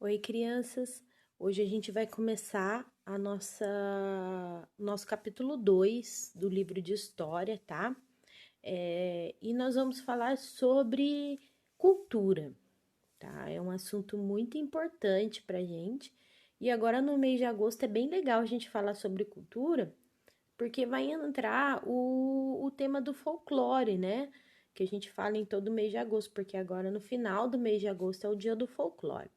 Oi, crianças! Hoje a gente vai começar nosso capítulo 2 do livro de história, tá? E nós vamos falar sobre cultura, tá? É um assunto muito importante pra gente. E agora no mês de agosto é bem legal a gente falar sobre cultura, porque vai entrar o tema do folclore, né? Que a gente fala em todo mês de agosto, porque agora no final do mês de agosto é o dia do folclore.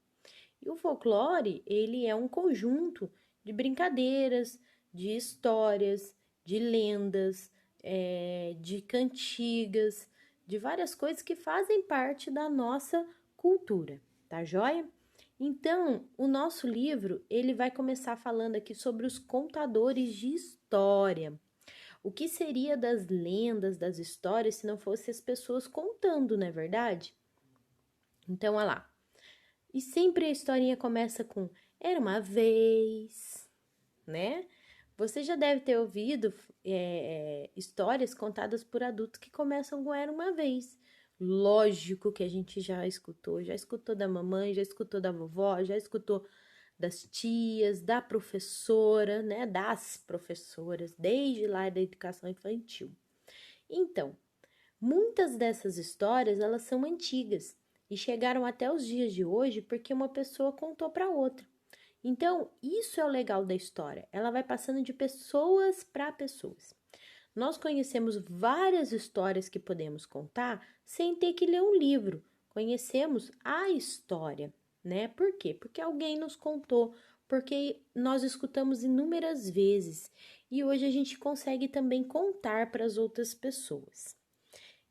E o folclore, ele é um conjunto de brincadeiras, de histórias, de lendas, de cantigas, de várias coisas que fazem parte da nossa cultura, tá joia? Então, o nosso livro, ele vai começar falando aqui sobre os contadores de história. O que seria das lendas, das histórias, se não fossem as pessoas contando, não é verdade? Então, olha lá. E sempre a historinha começa com era uma vez, né? Você já deve ter ouvido histórias contadas por adultos que começam com era uma vez. Lógico que a gente já escutou da mamãe, já escutou da vovó, já escutou das tias, da professora, né? Das professoras, desde lá da educação infantil. Então, muitas dessas histórias, elas são antigas e chegaram até os dias de hoje porque uma pessoa contou para outra. Então, isso é o legal da história. Ela vai passando de pessoas para pessoas. Nós conhecemos várias histórias que podemos contar sem ter que ler um livro. Conhecemos a história, né? Por quê? Porque alguém nos contou, porque nós escutamos inúmeras vezes e hoje a gente consegue também contar para as outras pessoas.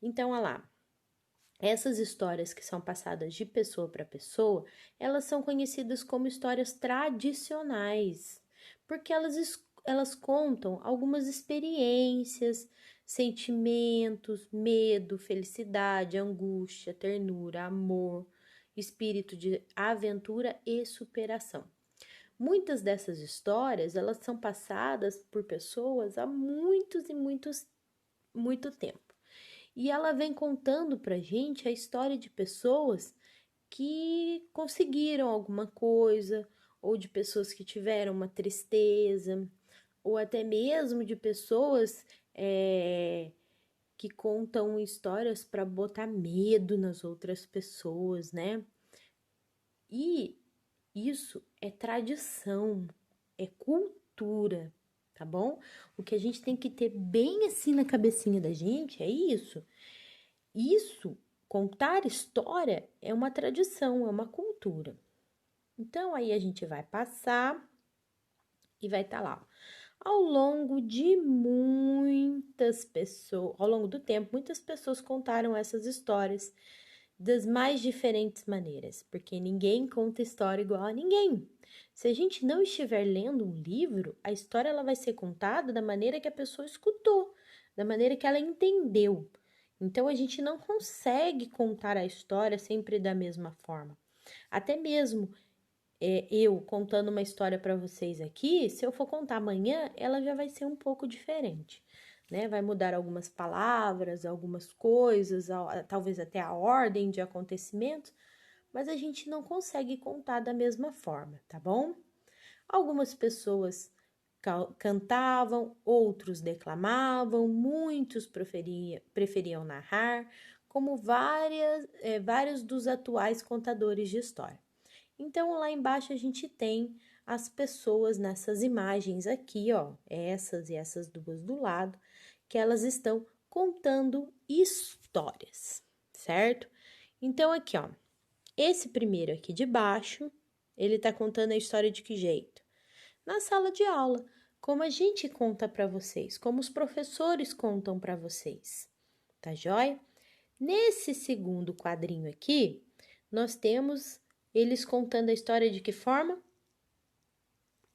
Então, olha lá, essas histórias que são passadas de pessoa para pessoa, elas são conhecidas como histórias tradicionais, porque elas contam algumas experiências, sentimentos, medo, felicidade, angústia, ternura, amor, espírito de aventura e superação. Muitas dessas histórias, elas são passadas por pessoas há muitos e muito tempo. E ela vem contando pra gente a história de pessoas que conseguiram alguma coisa, ou de pessoas que tiveram uma tristeza, ou até mesmo de pessoas que contam histórias para botar medo nas outras pessoas, né? E isso é tradição, é cultura, tá bom? O que a gente tem que ter bem assim na cabecinha da gente é isso. Isso, contar história, é uma tradição, é uma cultura. Então, aí a gente vai passar e vai estar lá. Ao longo de muitas pessoas, ao longo do tempo, muitas pessoas contaram essas histórias das mais diferentes maneiras, porque ninguém conta história igual a ninguém. Se a gente não estiver lendo um livro, a história ela vai ser contada da maneira que a pessoa escutou, da maneira que ela entendeu. Então a gente não consegue contar a história sempre da mesma forma. Até mesmo eu contando uma história para vocês aqui, se eu for contar amanhã, ela já vai ser um pouco diferente, né? Vai mudar algumas palavras, algumas coisas, talvez até a ordem de acontecimentos, mas a gente não consegue contar da mesma forma, tá bom? Algumas pessoas cantavam, outros declamavam, muitos preferiam narrar, como vários dos atuais contadores de história. Então, lá embaixo a gente tem as pessoas nessas imagens aqui, ó, essas e essas duas do lado, que elas estão contando histórias, certo? Então, aqui, ó, esse primeiro aqui de baixo, ele tá contando a história de que jeito? Na sala de aula, como a gente conta para vocês, como os professores contam para vocês, tá joia? Nesse segundo quadrinho aqui, nós temos eles contando a história de que forma?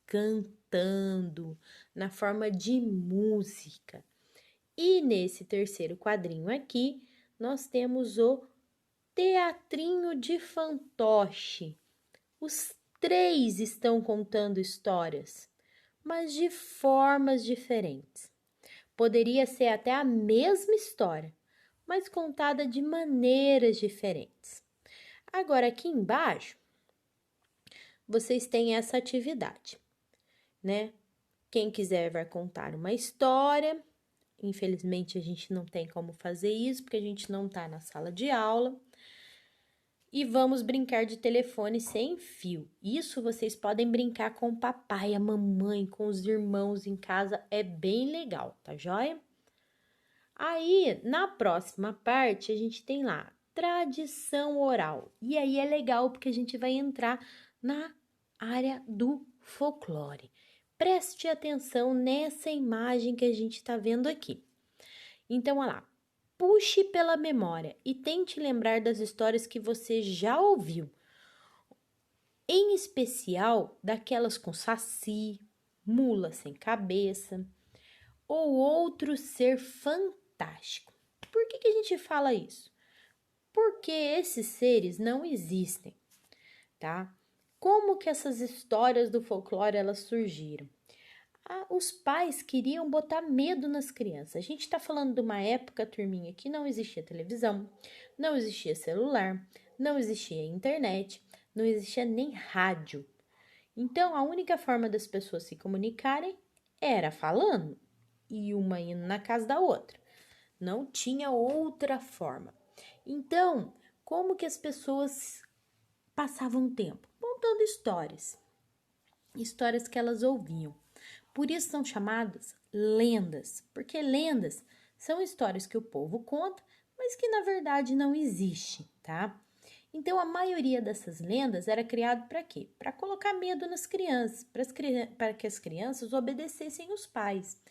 Cantando, na forma de música. E nesse terceiro quadrinho aqui, nós temos o teatrinho de fantoche. Os três estão contando histórias, mas de formas diferentes. Poderia ser até a mesma história, mas contada de maneiras diferentes. Agora, aqui embaixo, vocês têm essa atividade, né? Quem quiser vai contar uma história. Infelizmente, a gente não tem como fazer isso, porque a gente não tá na sala de aula. E vamos brincar de telefone sem fio. Isso vocês podem brincar com o papai, a mamãe, com os irmãos em casa. É bem legal, tá joia? Aí, na próxima parte, a gente tem lá tradição oral. E aí é legal porque a gente vai entrar na área do folclore. Preste atenção nessa imagem que a gente está vendo aqui. Então, olha lá. Puxe pela memória e tente lembrar das histórias que você já ouviu, em especial daquelas com saci, mula sem cabeça ou outro ser fantástico. Por que a gente fala isso? Porque esses seres não existem, tá? Como que essas histórias do folclore elas surgiram? Os pais queriam botar medo nas crianças. A gente está falando de uma época, turminha, que não existia televisão, não existia celular, não existia internet, não existia nem rádio. Então, a única forma das pessoas se comunicarem era falando e uma indo na casa da outra. Não tinha outra forma. Então, como que as pessoas passavam o tempo? Contando histórias. Histórias que elas ouviam. Por isso são chamadas lendas, porque lendas são histórias que o povo conta, mas que na verdade não existem, tá? Então a maioria dessas lendas era criado para quê? Para colocar medo nas crianças, para que as crianças obedecessem os pais.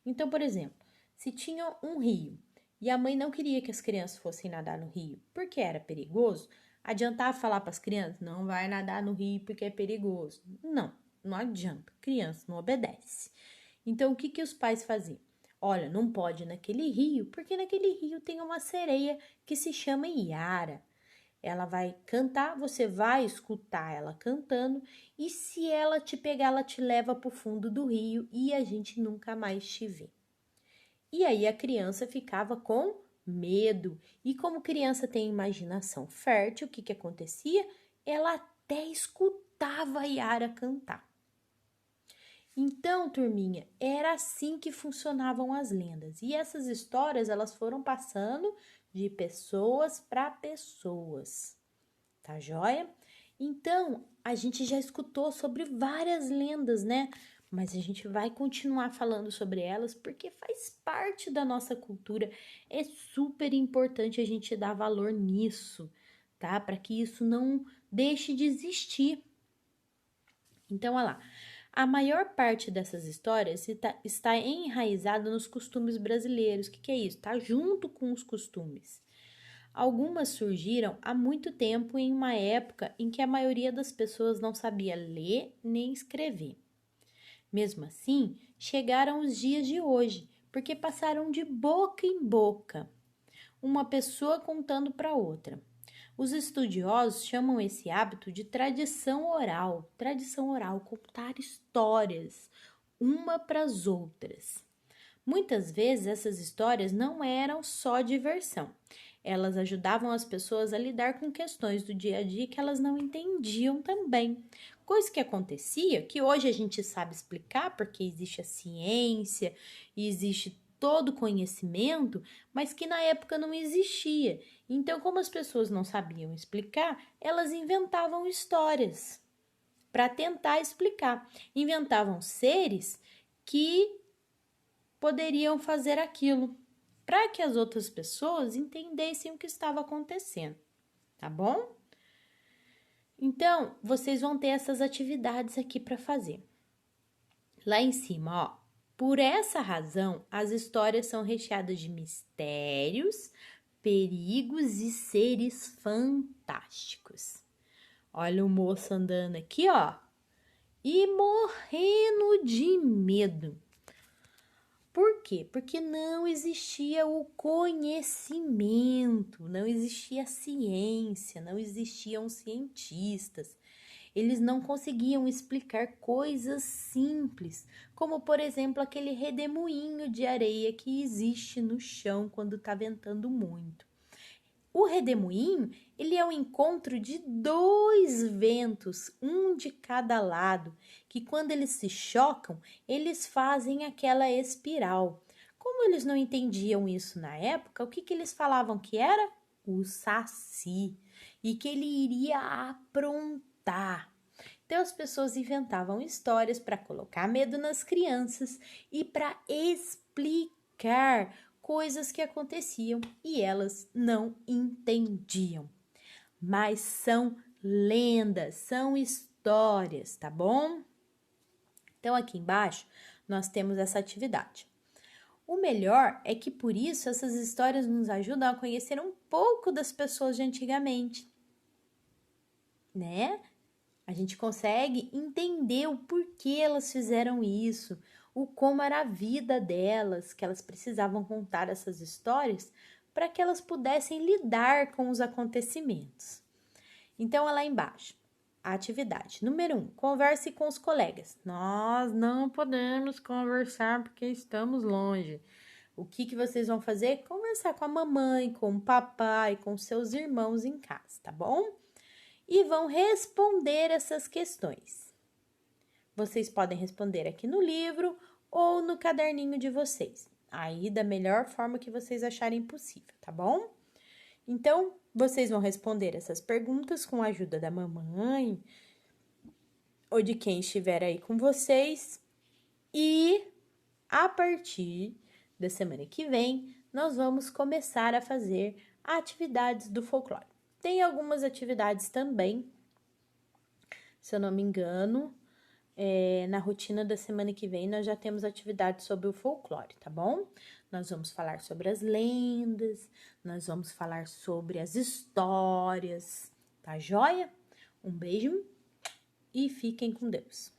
Então, por exemplo, se tinha um rio e a mãe não queria que as crianças fossem nadar no rio porque era perigoso, adiantava falar para as crianças: não vai nadar no rio porque é perigoso. Não adianta, criança não obedece. Então, o que os pais faziam? Olha, não pode ir naquele rio, porque naquele rio tem uma sereia que se chama Iara. Ela vai cantar, você vai escutar ela cantando, e se ela te pegar, ela te leva para o fundo do rio e a gente nunca mais te vê. E aí a criança ficava com medo. E como criança tem imaginação fértil, o que acontecia? Ela até escutava a Iara cantar. Então, turminha, era assim que funcionavam as lendas. E essas histórias, elas foram passando de pessoas para pessoas. Tá joia? Então, a gente já escutou sobre várias lendas, né? Mas a gente vai continuar falando sobre elas porque faz parte da nossa cultura. É super importante a gente dar valor nisso, tá? Para que isso não deixe de existir. Então, olha lá. A maior parte dessas histórias está enraizada nos costumes brasileiros. O que é isso? Está junto com os costumes. Algumas surgiram há muito tempo em uma época em que a maioria das pessoas não sabia ler nem escrever. Mesmo assim, chegaram os dias de hoje, porque passaram de boca em boca, uma pessoa contando para outra. Os estudiosos chamam esse hábito de tradição oral. Tradição oral, contar histórias uma para as outras. Muitas vezes essas histórias não eram só diversão. Elas ajudavam as pessoas a lidar com questões do dia a dia que elas não entendiam também. Coisa que acontecia, que hoje a gente sabe explicar porque existe a ciência e existe todo o conhecimento, mas que na época não existia. Então, como as pessoas não sabiam explicar, elas inventavam histórias para tentar explicar. Inventavam seres que poderiam fazer aquilo, para que as outras pessoas entendessem o que estava acontecendo, tá bom? Então, vocês vão ter essas atividades aqui para fazer. Lá em cima, ó, por essa razão, as histórias são recheadas de mistérios, perigos e seres fantásticos. Olha o moço andando aqui, ó, e morrendo de medo. Por quê? Porque não existia o conhecimento, não existia a ciência, não existiam cientistas. Eles não conseguiam explicar coisas simples, como por exemplo aquele redemoinho de areia que existe no chão quando está ventando muito. O redemoinho, ele é o encontro de dois ventos, um de cada lado, que quando eles se chocam, eles fazem aquela espiral. Como eles não entendiam isso na época, o que eles falavam que era? O saci, e que ele iria aprontar. Então as pessoas inventavam histórias para colocar medo nas crianças e para explicar coisas que aconteciam e elas não entendiam. Mas são lendas, são histórias, tá bom? Então aqui embaixo nós temos essa atividade. O melhor é que por isso essas histórias nos ajudam a conhecer um pouco das pessoas de antigamente, né? A gente consegue entender o porquê elas fizeram isso, o como era a vida delas, que elas precisavam contar essas histórias para que elas pudessem lidar com os acontecimentos. Então, é lá embaixo. A atividade. Número 1, converse com os colegas. Nós não podemos conversar porque estamos longe. O que vocês vão fazer? Conversar com a mamãe, com o papai, com seus irmãos em casa, tá bom? E vão responder essas questões. Vocês podem responder aqui no livro ou no caderninho de vocês. Aí da melhor forma que vocês acharem possível, tá bom? Então, vocês vão responder essas perguntas com a ajuda da mamãe ou de quem estiver aí com vocês. E a partir da semana que vem, nós vamos começar a fazer atividades do folclore. Tem algumas atividades também, se eu não me engano, na rotina da semana que vem nós já temos atividades sobre o folclore, tá bom? Nós vamos falar sobre as lendas, nós vamos falar sobre as histórias, tá joia? Um beijo e fiquem com Deus.